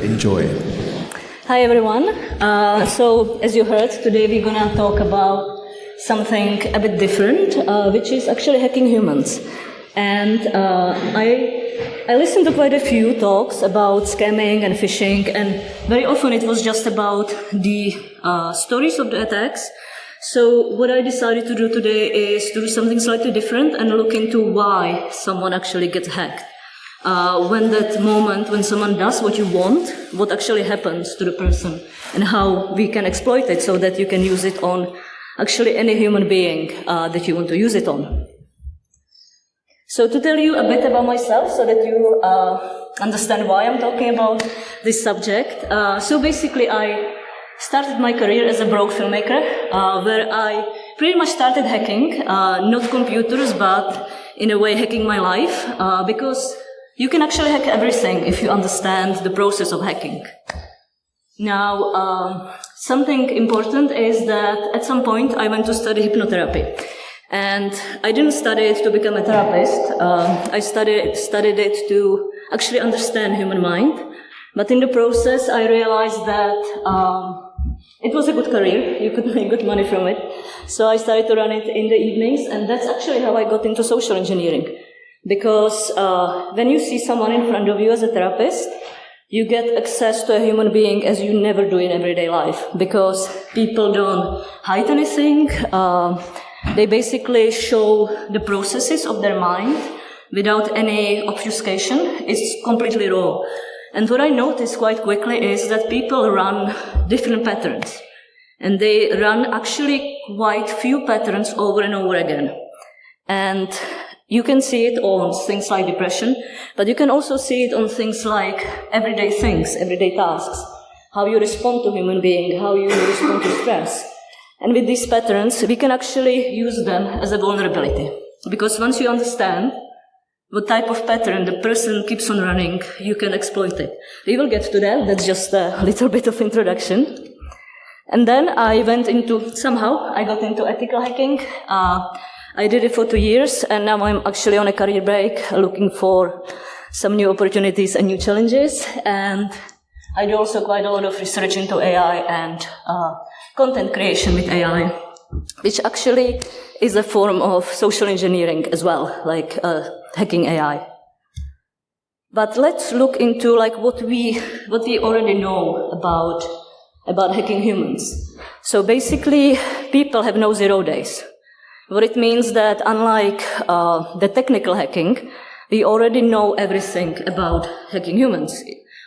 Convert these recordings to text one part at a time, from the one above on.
Enjoy. Hi everyone. So as you heard, today we're going to talk about something a bit different, which is actually hacking humans. And I listened to quite a few talks about scamming and phishing, and very often it was just about the stories of the attacks. So what I decided to do today is to do something slightly different and look into why someone actually gets hacked. When that moment, when someone does what you want, what actually happens to the person, and how we can exploit it so that you can use it on actually any human being that you want to use it on. So to tell you a bit about myself so that you understand why I'm talking about this subject. So basically I started my career as a broke filmmaker, where I pretty much started hacking, not computers, but in a way hacking my life, because you can actually hack everything if you understand the process of hacking. Now, something important is that at some point I went to study hypnotherapy. And I didn't study it to become a therapist. I studied it to actually understand human mind. But in the process, I realized that it was a good career. You could make good money from it. So I started to run it in the evenings, and that's actually how I got into social engineering. Because when you see someone in front of you as a therapist, you get access to a human being as you never do in everyday life. Because people don't hide anything. They basically show the processes of their mind without any obfuscation. It's completely raw. And what I noticed quite quickly is that people run different patterns. And they run actually quite few patterns over and over again. And you can see it on things like depression, but you can also see it on things like everyday things, everyday tasks, how you respond to human being, how you respond to stress. And with these patterns, we can actually use them as a vulnerability. Because once you understand what type of pattern the person keeps on running, you can exploit it. We will get to that. That's just a little bit of introduction. And then I got into ethical hacking. I did it for 2 years, and now I'm actually on a career break, looking for some new opportunities and new challenges. And I do also quite a lot of research into AI and content creation with AI, which actually is a form of social engineering as well, like hacking AI. But let's look into what we already know about hacking humans. So basically, people have no 0 days. What it means that unlike the technical hacking, we already know everything about hacking humans.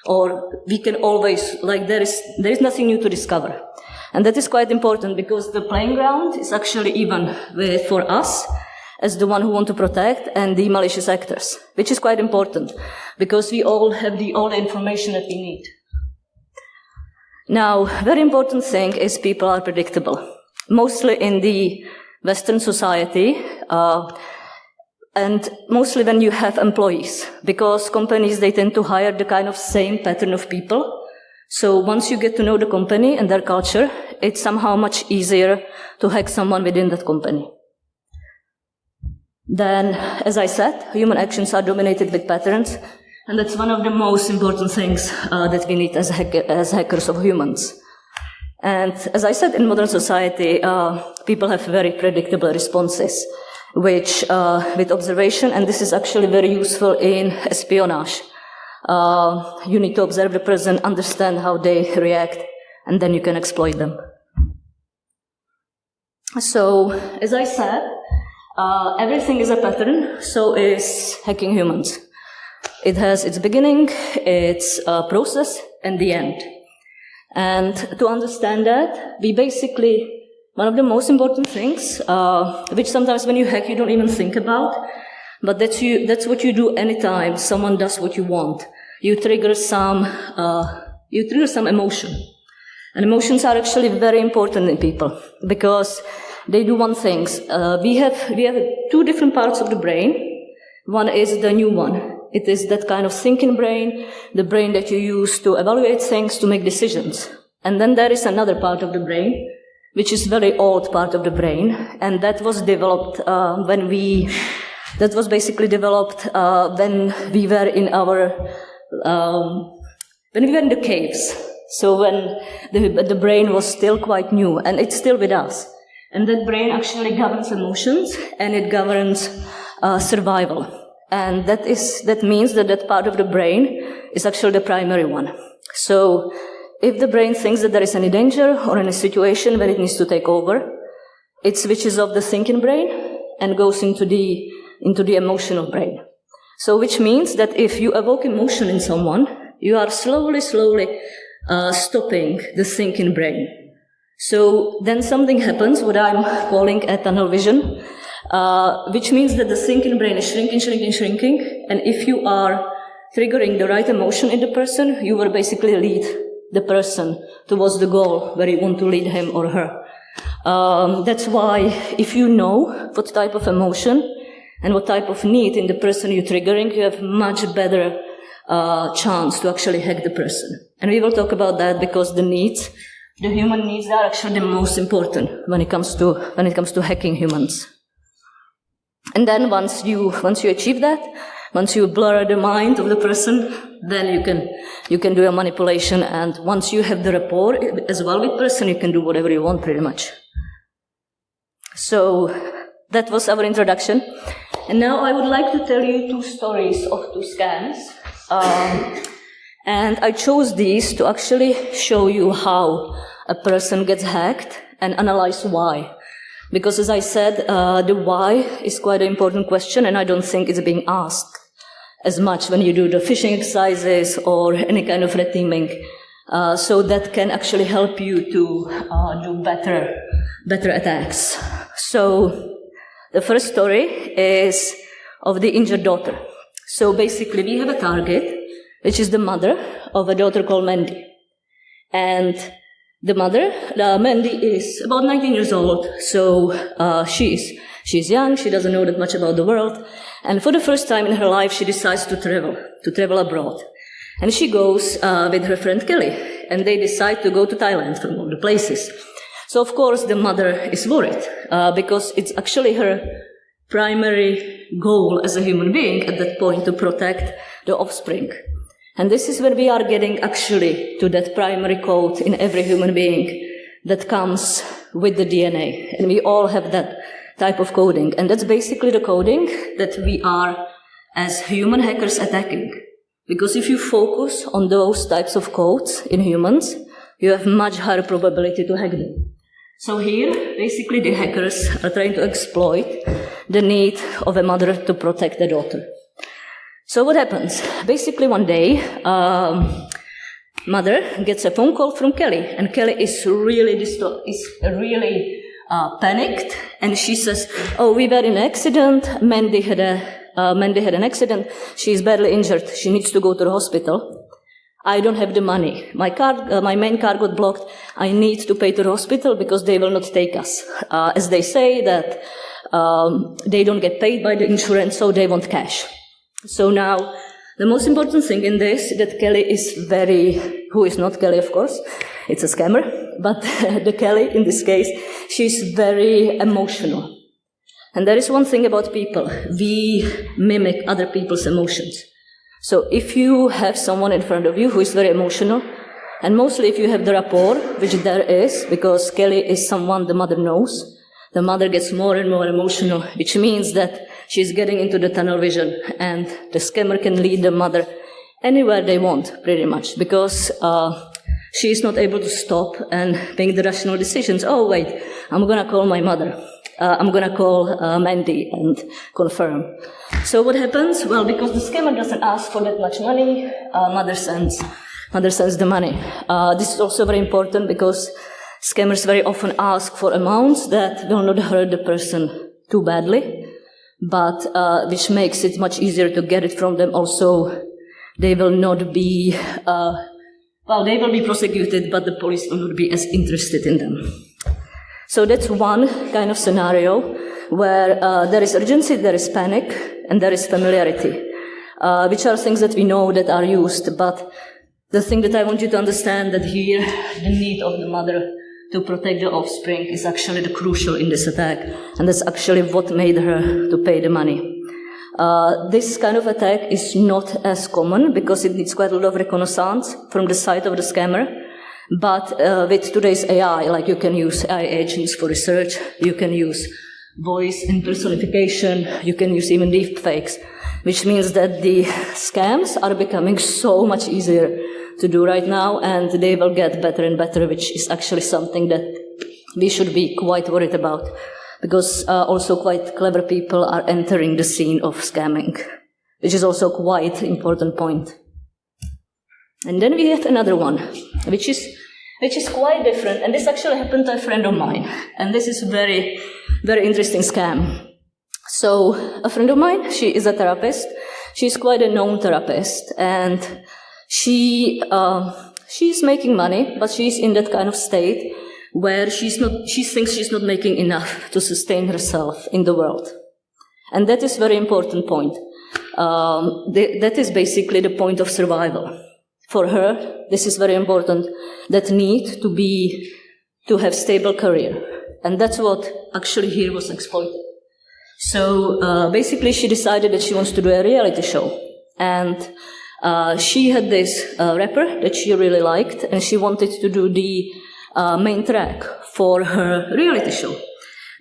Or we can always, there is nothing new to discover. And that is quite important because the playing ground is actually even for us as the one who want to protect and the malicious actors, which is quite important because we all have all the information that we need. Now, very important thing is people are predictable, mostly in the Western society, and mostly when you have employees, because companies, they tend to hire the kind of same pattern of people. So once you get to know the company and their culture, it's somehow much easier to hack someone within that company. Then, as I said, human actions are dominated with patterns, and that's one of the most important things that we need as hackers of humans. And as I said, in modern society, people have very predictable responses, which, with observation, and this is actually very useful in espionage. You need to observe the person, understand how they react, and then you can exploit them. So, as I said, everything is a pattern, so is hacking humans. It has its beginning, its process, and the end. And to understand that, one of the most important things, which sometimes when you hack you don't even think about, but that's what you do anytime someone does what you want. You trigger some emotion. And emotions are actually very important in people because they do one thing. We have 2 different parts of the brain. One is the new one. It is that kind of thinking brain, the brain that you use to evaluate things, to make decisions. And then there is another part of the brain, which is very old part of the brain, and that was developed when we were in our when we were in the caves, so when the brain was still quite new, and it's still with us, and that brain actually governs emotions, and it governs survival. And that means that part of the brain is actually the primary one. So if the brain thinks that there is any danger or any situation where it needs to take over, it switches off the thinking brain and goes into the emotional brain. So which means that if you evoke emotion in someone, you are slowly stopping the thinking brain. So then something happens, what I'm calling a tunnel vision, which means that the thinking brain is shrinking, and if you are triggering the right emotion in the person, you will basically lead the person towards the goal where you want to lead him or her. That's why if you know what type of emotion and what type of need in the person you're triggering, you have much better chance to actually hack the person. And we will talk about that because the human needs are actually the most important when it comes to hacking humans. And then once you achieve that, once you blur the mind of the person, then you can do a manipulation. And once you have the rapport as well with person, you can do whatever you want pretty much. So that was our introduction. And now I would like to tell you 2 stories of 2 scams. And I chose these to actually show you how a person gets hacked and analyze why. Because as I said, the why is quite an important question, and I don't think it's being asked as much when you do the phishing exercises or any kind of red teaming. So that can actually help you to do better attacks. So the first story is of the injured daughter. So basically we have a target, which is the mother of a daughter called Mandy. And the mother, Mandy, is about 19 years old, so she's young, she doesn't know that much about the world, and for the first time in her life she decides to travel abroad. And she goes with her friend Kelly, and they decide to go to Thailand from all the places. So of course the mother is worried, because it's actually her primary goal as a human being at that point to protect the offspring. And this is where we are getting actually to that primary code in every human being that comes with the DNA. And we all have that type of coding. And that's basically the coding that we are, as human hackers, attacking. Because if you focus on those types of codes in humans, you have much higher probability to hack them. So here, basically the hackers are trying to exploit the need of a mother to protect the daughter. So what happens? Basically one day, mother gets a phone call from Kelly, and Kelly is really panicked, and she says, "Oh, we were in an accident. Mandy had an accident. She's badly injured. She needs to go to the hospital. I don't have the money. My main car got blocked. I need to pay to the hospital because they will not take us. As they say that they don't get paid by the insurance, so they want cash." So now, the most important thing in this is that Kelly is who is not Kelly, of course, it's a scammer, but the Kelly, in this case, she's very emotional. And there is one thing about people, we mimic other people's emotions. So if you have someone in front of you who is very emotional, and mostly if you have the rapport, which there is, because Kelly is someone the mother knows, the mother gets more and more emotional, which means that she's getting into the tunnel vision, and the scammer can lead the mother anywhere they want, pretty much, because she's not able to stop and make the rational decisions. Oh, wait, I'm going to call my mother. I'm going to call Mandy and confirm. So what happens? Well, because the scammer doesn't ask for that much money, mother sends the money. This is also very important because scammers very often ask for amounts that will not hurt the person too badly, but which makes it much easier to get it from them. Also, they will not be, they will be prosecuted, but the police will not be as interested in them. So that's one kind of scenario where there is urgency, there is panic, and there is familiarity, which are things that we know that are used. But the thing that I want you to understand that here, the need of the mother to protect the offspring is actually the crucial in this attack, and that's actually what made her to pay the money. This kind of attack is not as common because it needs quite a lot of reconnaissance from the side of the scammer. But with today's AI, like you can use AI agents for research, you can use voice impersonification, you can use even deepfakes, which means that the scams are becoming so much easier to do right now, and they will get better and better, which is actually something that we should be quite worried about, because also quite clever people are entering the scene of scamming, which is also quite an important point. And then we have another one, which is quite different, and this actually happened to a friend of mine, and this is a very, very interesting scam. So a friend of mine, she is a therapist. She's quite a known therapist, and she's making money, but she's in that kind of state where she thinks she's not making enough to sustain herself in the world. And that is a very important point. That is basically the point of survival. For her, this is very important, that need to have stable career. And that's what actually here was exploited. So basically she decided that she wants to do a reality show. And she had this rapper that she really liked, and she wanted to do the main track for her reality show.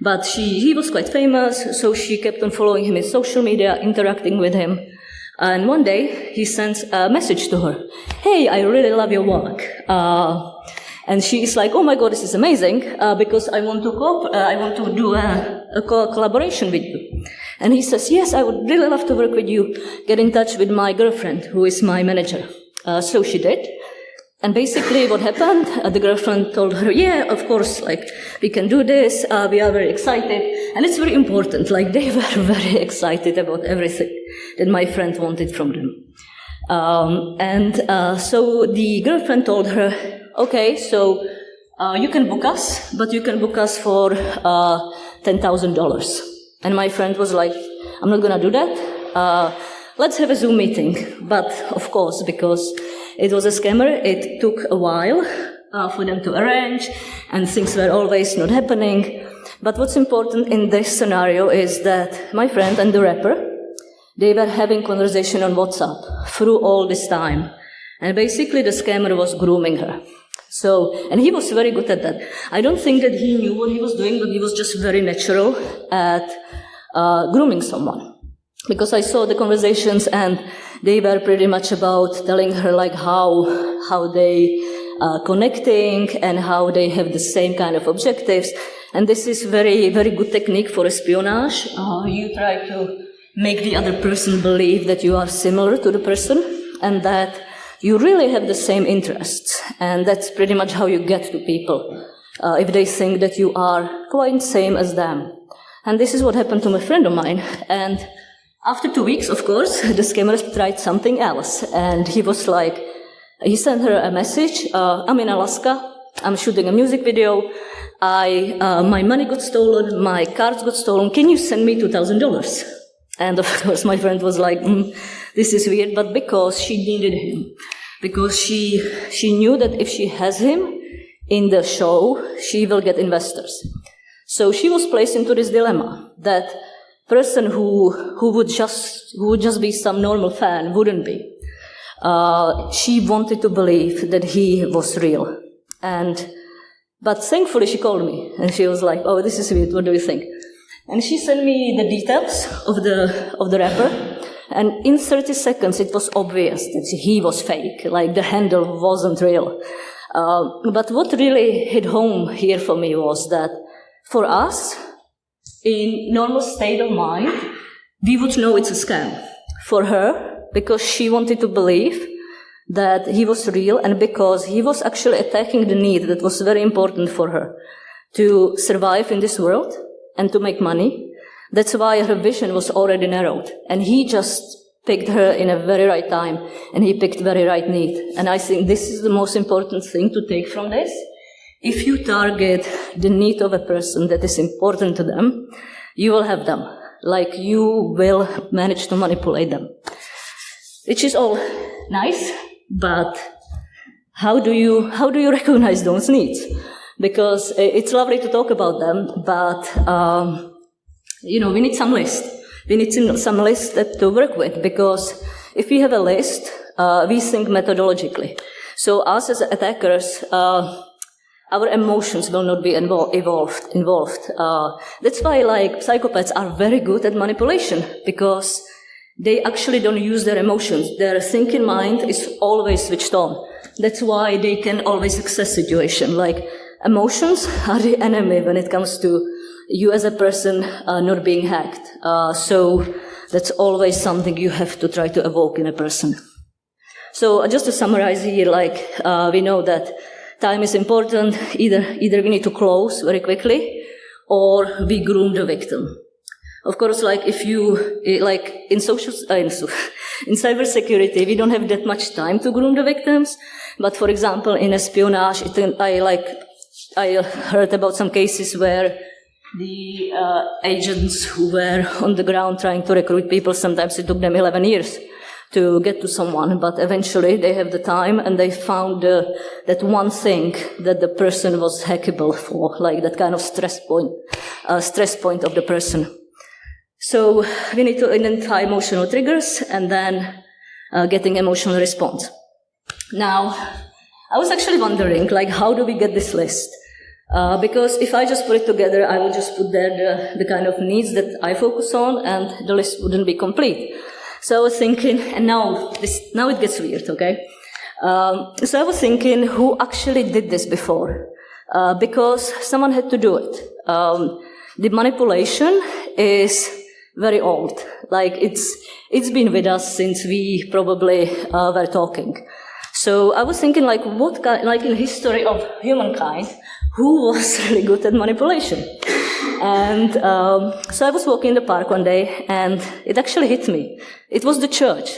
But he was quite famous, so she kept on following him in social media, interacting with him. And one day, he sends a message to her. Hey, I really love your work. And she is like, oh my God, this is amazing, because I want to do a collaboration with you. And he says, yes, I would really love to work with you. Get in touch with my girlfriend, who is my manager. So she did. And basically what happened, the girlfriend told her, yeah, of course, like, we can do this, we are very excited. And it's very important, like, they were very excited about everything that my friend wanted from them. So the girlfriend told her, okay, so you can book us, but you can book us for $10,000. And my friend was like, I'm not gonna do that. Let's have a Zoom meeting. But of course, because it was a scammer, it took a while for them to arrange, and things were always not happening. But what's important in this scenario is that my friend and the rapper, they were having conversation on WhatsApp through all this time. And basically the scammer was grooming her. So, and he was very good at that. I don't think that he knew what he was doing, but he was just very natural at grooming someone. Because I saw the conversations, and they were pretty much about telling her like how they are connecting and how they have the same kind of objectives. And this is very, very good technique for espionage. You try to make the other person believe that you are similar to the person and that you really have the same interests. And that's pretty much how you get to people, if they think that you are quite same as them. And this is what happened to my friend of mine. And after 2 weeks, of course, the scammer tried something else. And he was like, he sent her a message, I'm in Alaska, I'm shooting a music video, my money got stolen, my cards got stolen, can you send me $2,000? And of course my friend was like, this is weird, but because she needed him. Because she knew that if she has him in the show, she will get investors. So she was placed into this dilemma that person who would just be some normal fan wouldn't be. She wanted to believe that he was real. But thankfully she called me and she was like, oh, this is weird, what do you think? And she sent me the details of the rapper. And in 30 seconds it was obvious that he was fake, like the handle wasn't real. But what really hit home here for me was that for us, in normal state of mind, we would know it's a scam. For her, because she wanted to believe that he was real and because he was actually attacking the need that was very important for her to survive in this world and to make money. That's why her vision was already narrowed. And he just picked her in a very right time, and he picked very right need. And I think this is the most important thing to take from this. If you target the need of a person that is important to them, you will have them. Like, you will manage to manipulate them. Which is all nice, but how do you recognize those needs? Because it's lovely to talk about them, but we need some list. we need some list to work with, because if we have a list, we think methodologically. So us as attackers, our emotions will not be involved. That's why, like, psychopaths are very good at manipulation, because they actually don't use their emotions. Their thinking mind is always switched on. That's why they can always access situation. Like, emotions are the enemy when it comes to you as a person not being hacked. So that's always something you have to try to evoke in a person. So just to summarize here, like, we know that time is important. Either we need to close very quickly, or we groom the victim. Of course, like, if you, like, in cybersecurity, we don't have that much time to groom the victims. But for example, in espionage, I heard about some cases where the agents who were on the ground trying to recruit people, sometimes it took them 11 years to get to someone, but eventually they have the time and they found that one thing that the person was hackable for, like that kind of stress point of the person. So we need to identify emotional triggers and then getting emotional response. Now, I was actually wondering, like, how do we get this list? Because if I just put it together, I would just put there the kind of needs that I focus on, and the list wouldn't be complete. So I was thinking, and now it gets weird, okay? So I was thinking, who actually did this before? Because someone had to do it. The manipulation is very old. Like, it's been with us since we probably were talking. So I was thinking, like, like in the history of humankind, who was really good at manipulation? And so I was walking in the park one day, and it actually hit me. It was the church.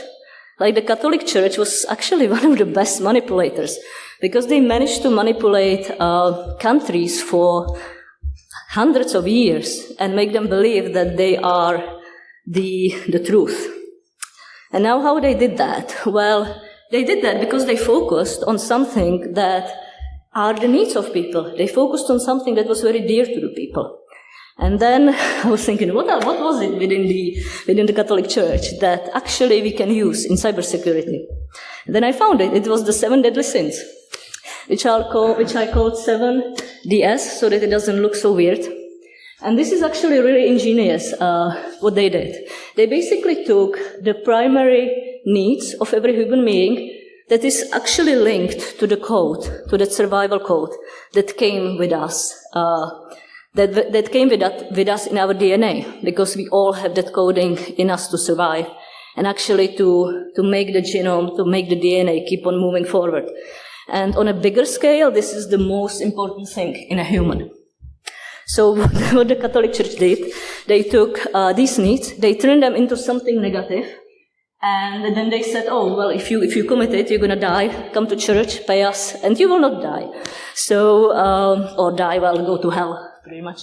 Like, the Catholic Church was actually one of the best manipulators, because they managed to manipulate countries for hundreds of years and make them believe that they are the truth. And now how they did that? Well, they did that because they focused on something that are the needs of people. They focused on something that was very dear to the people. And then I was thinking, what was it within the Catholic Church that actually we can use in cybersecurity? And then I found it. It was the 7 deadly sins, which I called 7DS, so that it doesn't look so weird. And this is actually really ingenious, what they did. They basically took the primary needs of every human being that is actually linked to the code, to that survival code that came with us, that came with us in our DNA, because we all have that coding in us to survive, and actually to make the genome, to make the DNA keep on moving forward. And on a bigger scale, this is the most important thing in a human. So what the Catholic Church did, they took these needs, they turned them into something negative, and then they said, oh, well, if you commit it, you're going to die. Come to church, pay us, and you will not die. So, or die, well, go to hell, pretty much.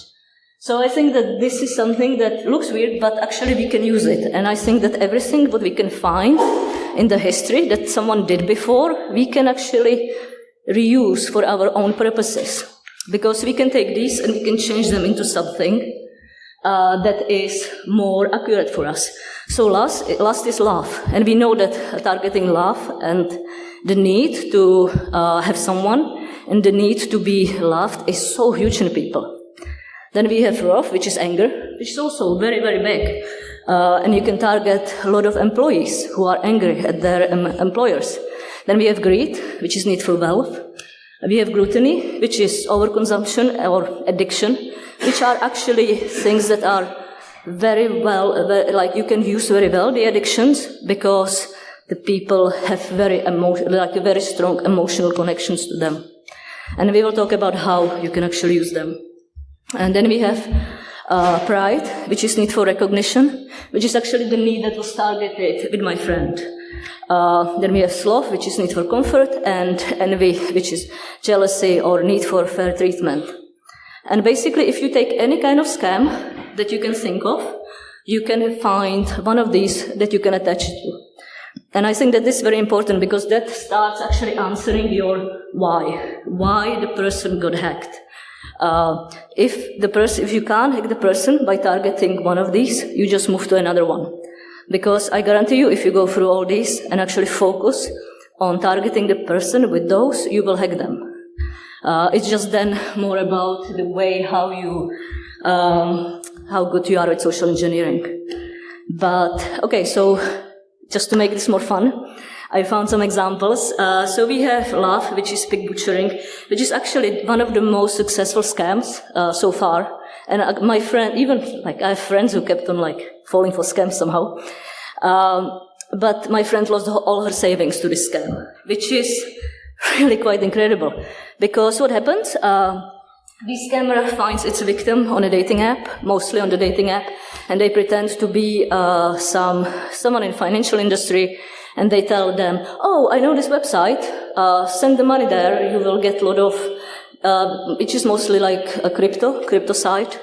So I think that this is something that looks weird, but actually we can use it. And I think that everything what we can find in the history that someone did before, we can actually reuse for our own purposes. Because we can take these and we can change them into something that is more accurate for us. So last is love. And we know that targeting love and the need to have someone and the need to be loved is so huge in people. Then we have wrath, which is anger, which is also very, very big. And you can target a lot of employees who are angry at their employers. Then we have greed, which is need for wealth. We have gluttony, which is overconsumption or addiction, which are actually things that are very well, like you can use very well, the addictions, because the people have very strong emotional connections to them. And we will talk about how you can actually use them. And then we have pride, which is need for recognition, which is actually the need that was targeted with my friend. Then we have sloth, which is need for comfort, and envy, which is jealousy or need for fair treatment. And basically, if you take any kind of scam that you can think of, you can find one of these that you can attach it to. And I think that this is very important, because that starts actually answering your why the person got hacked. If you can't hack the person by targeting one of these, you just move to another one. Because I guarantee you, if you go through all these and actually focus on targeting the person with those, you will hack them. It's just then more about the way how good you are at social engineering. But, okay, so just to make this more fun, I found some examples. So we have Love, which is pig butchering, which is actually one of the most successful scams so far. And my friend, even like I have friends who kept on like falling for scams somehow. But my friend lost all her savings to this scam, which is really quite incredible. Because what happens? This scammer finds its victim on a dating app, mostly on the dating app, and they pretend to be someone in financial industry, and they tell them, "Oh, I know this website. Send the money there. You will get a lot of, which is mostly like a crypto site,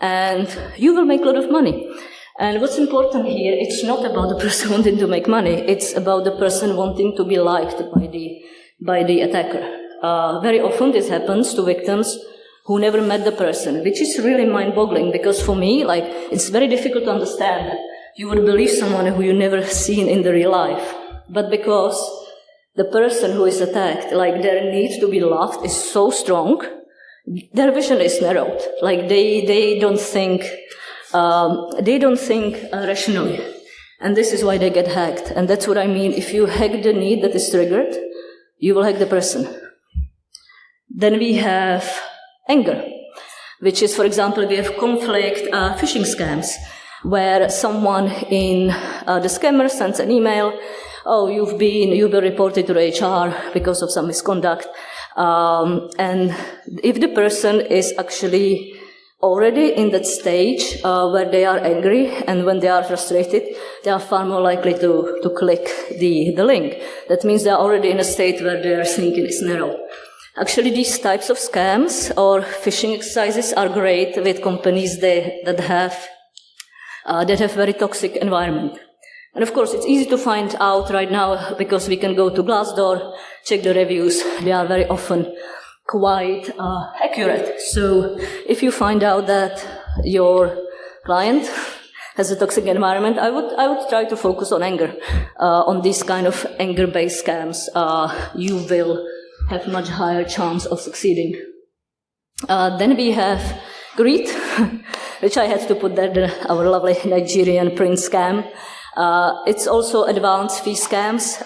and you will make a lot of money." And what's important here, it's not about the person wanting to make money, it's about the person wanting to be liked by the attacker. Very often this happens to victims who never met the person, which is really mind-boggling, because for me, like, it's very difficult to understand that you would believe someone who you never seen in the real life. But because the person who is attacked, like, their need to be loved is so strong, their vision is narrowed. Like, they don't think rationally. And this is why they get hacked. And that's what I mean. If you hack the need that is triggered, you will hack the person. Then we have anger, which is, for example, we have conflict phishing scams, where someone in the scammer sends an email, "Oh, you've been reported to the HR because of some misconduct." And if the person is actually already in that stage where they are angry and when they are frustrated, they are far more likely to click the link. That means they are already in a state where their thinking is narrow. Actually, these types of scams or phishing exercises are great with companies that have very toxic environment. And of course, it's easy to find out right now because we can go to Glassdoor, check the reviews. They are very often quite accurate. So if you find out that your client has a toxic environment, I would try to focus on anger, on these kind of anger-based scams. You will have much higher chance of succeeding. Then we have greed, which I had to put there, our lovely Nigerian prince scam. It's also advanced fee scams,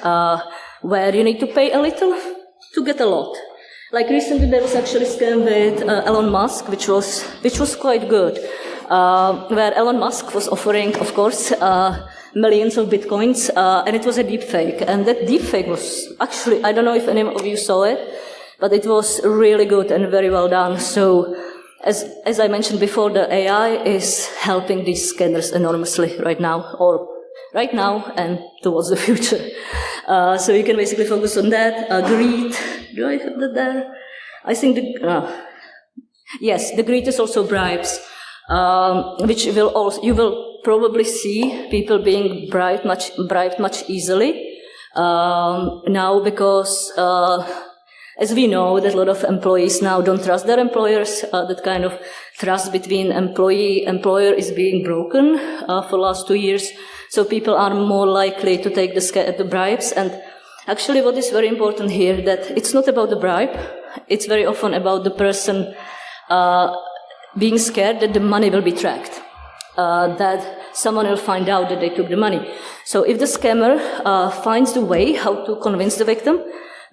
where you need to pay a little to get a lot. Like recently there was actually a scam with Elon Musk, which was quite good, where Elon Musk was offering, of course, millions of bitcoins, and it was a deep fake. And that deep fake was actually, I don't know if any of you saw it, but it was really good and very well done. So as I mentioned before, the AI is helping these scammers enormously right now and towards the future. So you can basically focus on that. Greed, do I have that there? I think yes, the greed is also bribes, which you will probably see people being bribed much easily now, because as we know that a lot of employees now don't trust their employers. That kind of trust between employer is being broken for the last 2 years. So people are more likely to take the bribes. And actually what is very important here, that it's not about the bribe. It's very often about the person being scared that the money will be tracked, that someone will find out that they took the money. So if the scammer finds the way how to convince the victim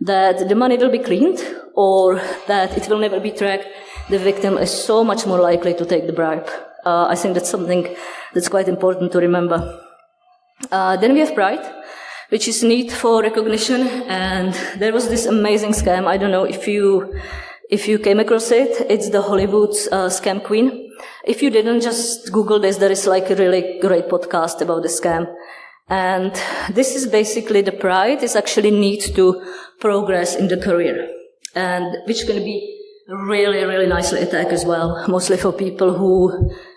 that the money will be cleaned or that it will never be tracked, the victim is so much more likely to take the bribe. I think that's something that's quite important to remember. Then we have pride, which is need for recognition. And there was this amazing scam. I don't know if you came across it. It's the Hollywood's scam queen. If you didn't, just Google this. There is like a really great podcast about the scam. And this is basically the pride is actually need to progress in the career, and which can be really, really nicely attacked as well, mostly for people who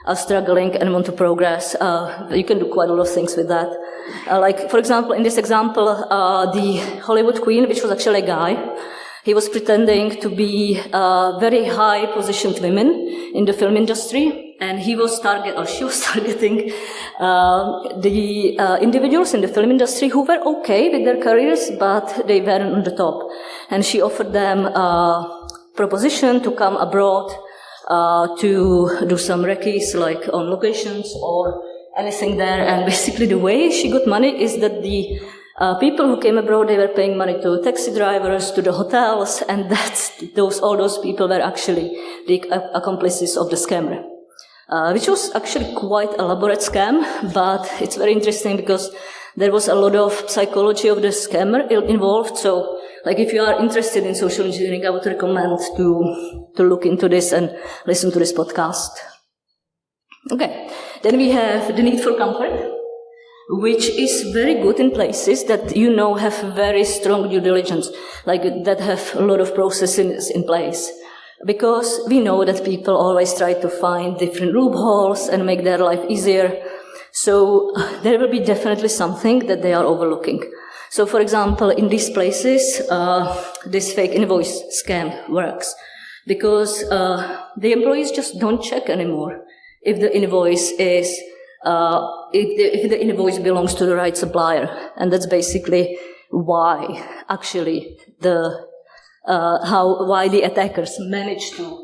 are struggling and want to progress. You can do quite a lot of things with that. Like, for example, in this example, the Hollywood queen, which was actually a guy, He was pretending to be very high-positioned women in the film industry, and she was targeting the individuals in the film industry who were okay with their careers, but they weren't on the top. And she offered them a proposition to come abroad to do some recce's, like on locations or anything there. And basically the way she got money is that the people who came abroad, they were paying money to taxi drivers, to the hotels, and all those people were actually the accomplices of the scammer. Which was actually quite an elaborate scam, but it's very interesting because there was a lot of psychology of the scammer involved. So, like, if you are interested in social engineering, I would recommend to look into this and listen to this podcast. Okay. Then we have the need for comfort, which is very good in places that have very strong due diligence, like that have a lot of processes in place. Because we know that people always try to find different loopholes and make their life easier. So there will be definitely something that they are overlooking. So, for example, in these places, this fake invoice scam works because the employees just don't check anymore if the invoice is if the invoice belongs to the right supplier, and that's basically why actually why the attackers managed to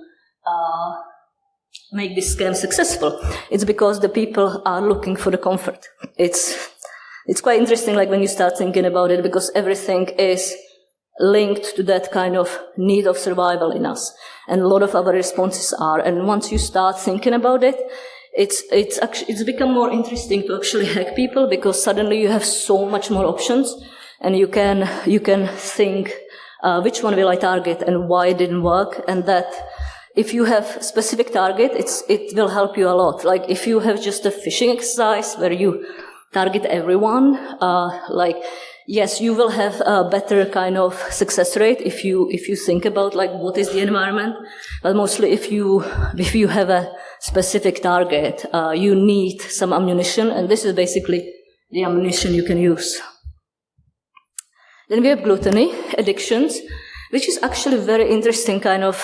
make this scam successful. It's because the people are looking for the comfort. It's quite interesting, like when you start thinking about it, because everything is linked to that kind of need of survival in us, and a lot of our responses are. And once you start thinking about it, it's become more interesting to actually hack people, because suddenly you have so much more options, and you can think which one will I target and why it didn't work, and that if you have specific target, it will help you a lot. Like if you have just a phishing exercise where you target everyone, yes, you will have a better kind of success rate if you think about like what is the environment. But mostly if you have a specific target, you need some ammunition, and this is basically the ammunition you can use. Then we have gluttony, addictions, which is actually a very interesting kind of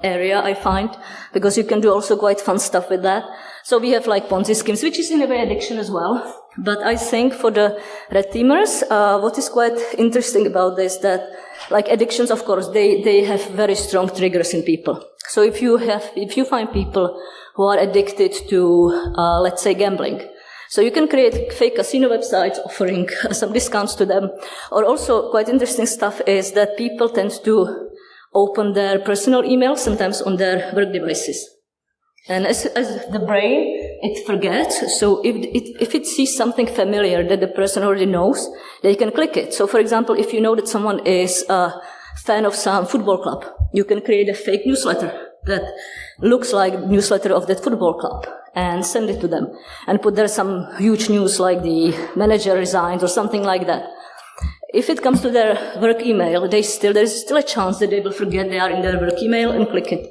area, I find, because you can do also quite fun stuff with that. So we have like Ponzi schemes, which is in a way addiction as well. But I think for the red teamers, what is quite interesting about this, that like addictions, of course, they have very strong triggers in people. So if you find people who are addicted to, let's say, gambling, so you can create fake casino websites offering some discounts to them. Or also quite interesting stuff is that people tend to open their personal emails sometimes on their work devices. And as the brain, it forgets. So if it sees something familiar that the person already knows, they can click it. So for example, if you know that someone is a fan of some football club, you can create a fake newsletter that looks like newsletter of that football club and send it to them and put there some huge news like the manager resigned or something like that. If it comes to their work email, there is still a chance that they will forget they are in their work email and click it.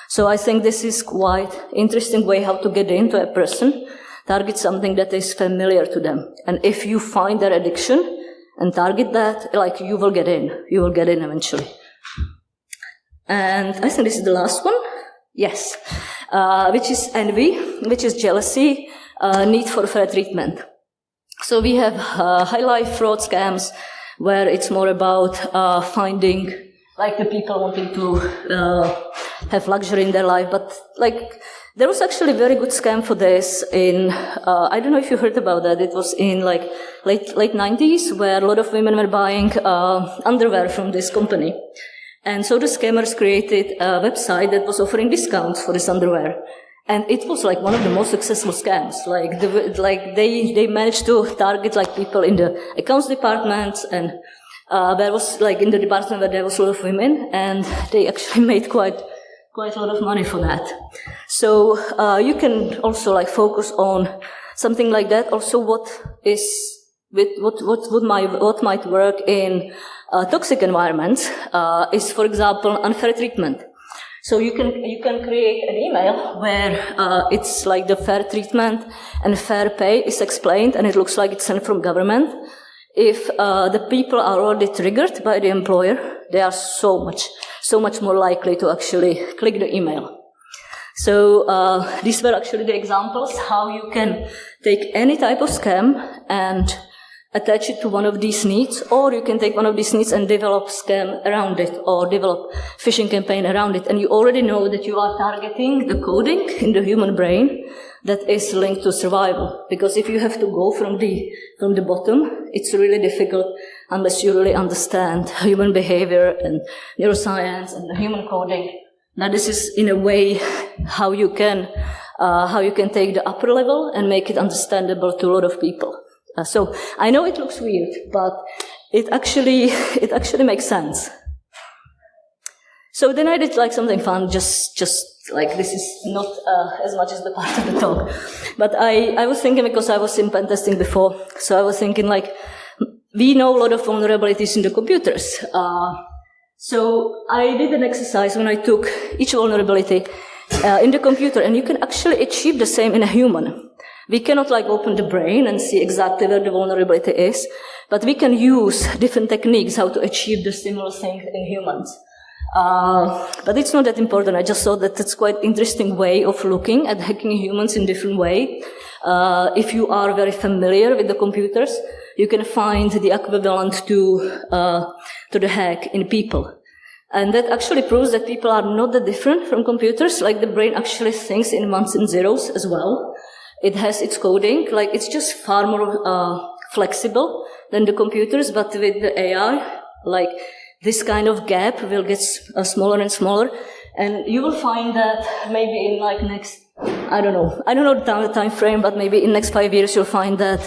So I think this is quite interesting way how to get into a person, target something that is familiar to them. And if you find their addiction and target that, like you will get in eventually. And I think this is the last one. Yes. Which is envy, which is jealousy, need for fair treatment. So we have high life fraud scams where it's more about finding like the people wanting to have luxury in their life. But like there was actually a very good scam for this in I don't know if you heard about that. It was in like late 90s where a lot of women were buying underwear from this company. And so the scammers created a website that was offering discounts for this underwear. And it was like one of the most successful scams. They managed to target like people in the accounts departments, and there was like in the department where there was a lot of women, and they actually made quite a lot of money for that. So you can also like focus on something like that. Also, what might work in toxic environments is, for example, unfair treatment. So you can create an email where it's like the fair treatment and fair pay is explained, and it looks like it's sent from government. If the people are already triggered by the employer, they are so much more likely to actually click the email. So these were actually the examples how you can take any type of scam and attach it to one of these needs, or you can take one of these needs and develop scam around it, or develop phishing campaign around it. And you already know that you are targeting the coding in the human brain that is linked to survival. Because if you have to go from the bottom, it's really difficult unless you really understand human behavior and neuroscience and the human coding. Now this is in a way how you can take the upper level and make it understandable to a lot of people. So I know it looks weird, but it actually makes sense. So then I did like something fun, just like this is not as much as the part of the talk, but I was thinking, because I was in pen testing before, so I was thinking like we know a lot of vulnerabilities in the computers. So I did an exercise when I took each vulnerability in the computer, and you can actually achieve the same in a human. We cannot like open the brain and see exactly where the vulnerability is, but we can use different techniques how to achieve the similar thing in humans. But it's not that important. I just thought that it's quite interesting way of looking at hacking humans in different way. If you are very familiar with the computers, you can find the equivalent to the hack in people. And that actually proves that people are not that different from computers. Like the brain actually thinks in ones and zeros as well. It has its coding, like it's just far more flexible than the computers, but with the AI, like this kind of gap will get smaller and smaller, and you will find that maybe in like next, I don't know the time frame, but maybe in next 5 years you'll find that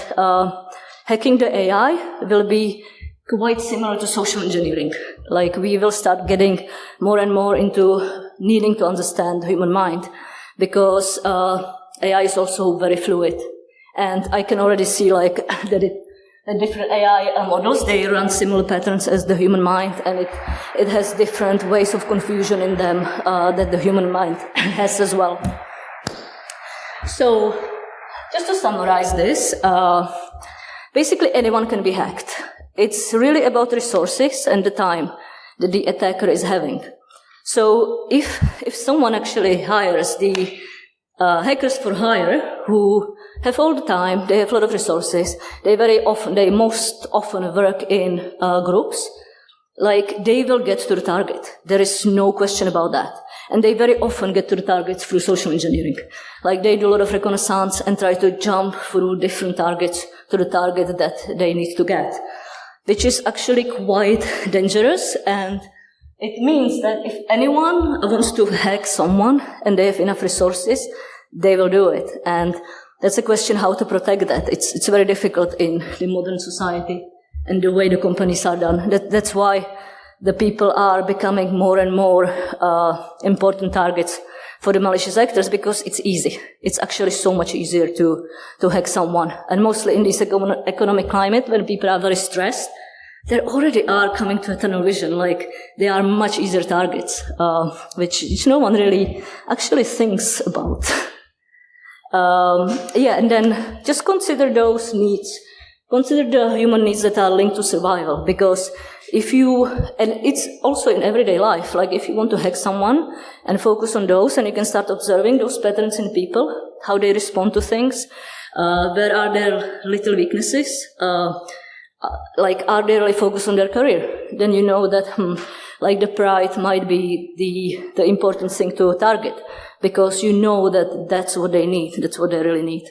hacking the AI will be quite similar to social engineering. Like we will start getting more and more into needing to understand the human mind, because AI is also very fluid, and I can already see like that the different AI models, they run similar patterns as the human mind, and it has different ways of confusion in them that the human mind has as well. So just to summarize this, basically anyone can be hacked. It's really about resources and the time that the attacker is having. So if someone actually hires the hackers for hire, who have all the time, they have a lot of resources, they most often work in groups, like they will get to the target. There is no question about that. And they very often get to the targets through social engineering. Like they do a lot of reconnaissance and try to jump through different targets to the target that they need to get, which is actually quite dangerous. And it means that if anyone wants to hack someone and they have enough resources, they will do it. And that's a question how to protect that. It's very difficult in the modern society and the way the companies are done. That's why the people are becoming more and more important targets for the malicious actors, because it's easy. It's actually so much easier to hack someone. And mostly in this economic climate, when people are very stressed, they already are coming to a tunnel vision, like they are much easier targets, which no one really actually thinks about. And then just consider those needs. Consider the human needs that are linked to survival, because and it's also in everyday life, like if you want to hack someone and focus on those, and you can start observing those patterns in people, how they respond to things, where are their little weaknesses, like are they really focused on their career, then you know that like the pride might be the important thing to target, because you know that that's what they need, that's what they really need.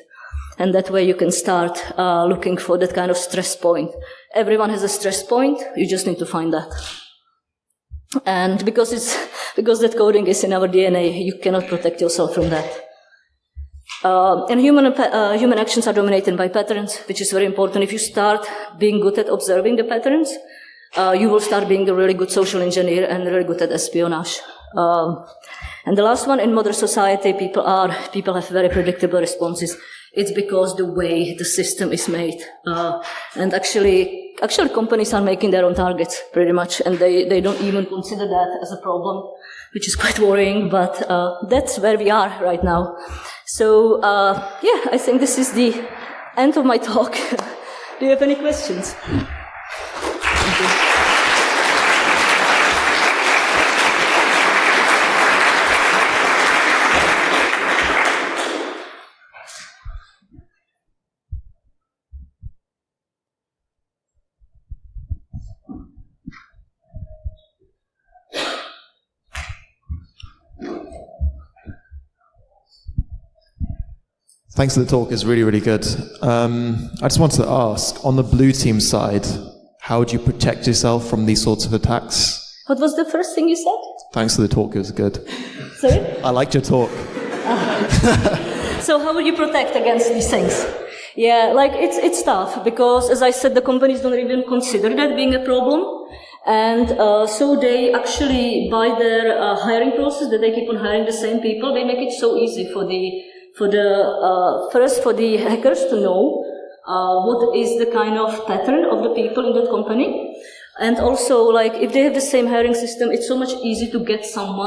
And that way you can start looking for that kind of stress point. Everyone has a stress point, you just need to find that. And because that coding is in our DNA, you cannot protect yourself from that. And human actions are dominated by patterns, which is very important. If you start being good at observing the patterns, you will start being a really good social engineer and really good at espionage. And the last one, in modern society, people have very predictable responses. It's because the way the system is made. And actually companies are making their own targets pretty much, and they don't even consider that as a problem, which is quite worrying, but that's where we are right now. So, I think this is the end of my talk. Do you have any questions? Thank you. Thanks for the talk. It's really, really good. I just wanted to ask, on the blue team side, how do you protect yourself from these sorts of attacks? What was the first thing you said? Thanks for the talk. It was good. Sorry? I liked your talk. So how will you protect against these things? Yeah, like it's tough because, as I said, the companies don't even consider that being a problem. And so they actually, by their hiring process, that they keep on hiring the same people, they make it so easy for the hackers to know what is the kind of pattern of the people in that company. And also, like, if they have the same hiring system, it's so much easier to get some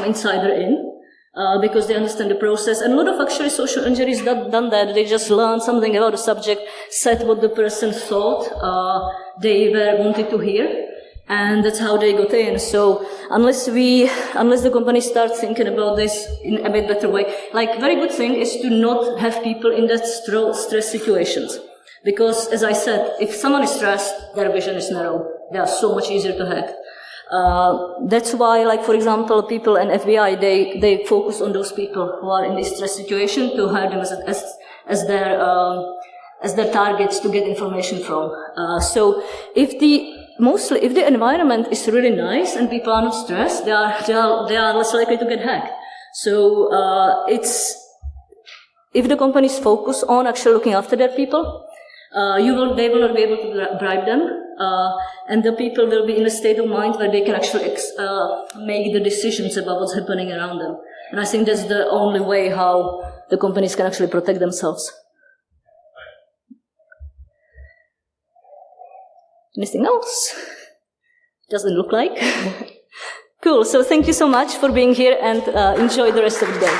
insider in. Because they understand the process. And a lot of actually social engineers done that. They just learned something about the subject, said what the person thought they wanted to hear, and that's how they got in. So unless the company starts thinking about this in a bit better way, like, very good thing is to not have people in that stress situations. Because, as I said, if someone is stressed, their vision is narrow. They are so much easier to hack. That's why, like, for example, people in FBI, they focus on those people who are in this stress situation to hire them as their targets to get information from. So if the environment is really nice and people are not stressed, they are less likely to get hacked. So if the companies focus on actually looking after their people, they will not be able to bribe them, and the people will be in a state of mind where they can actually make the decisions about what's happening around them. And I think that's the only way how the companies can actually protect themselves. Anything else? Doesn't look like. Cool. So thank you so much for being here, and enjoy the rest of the day.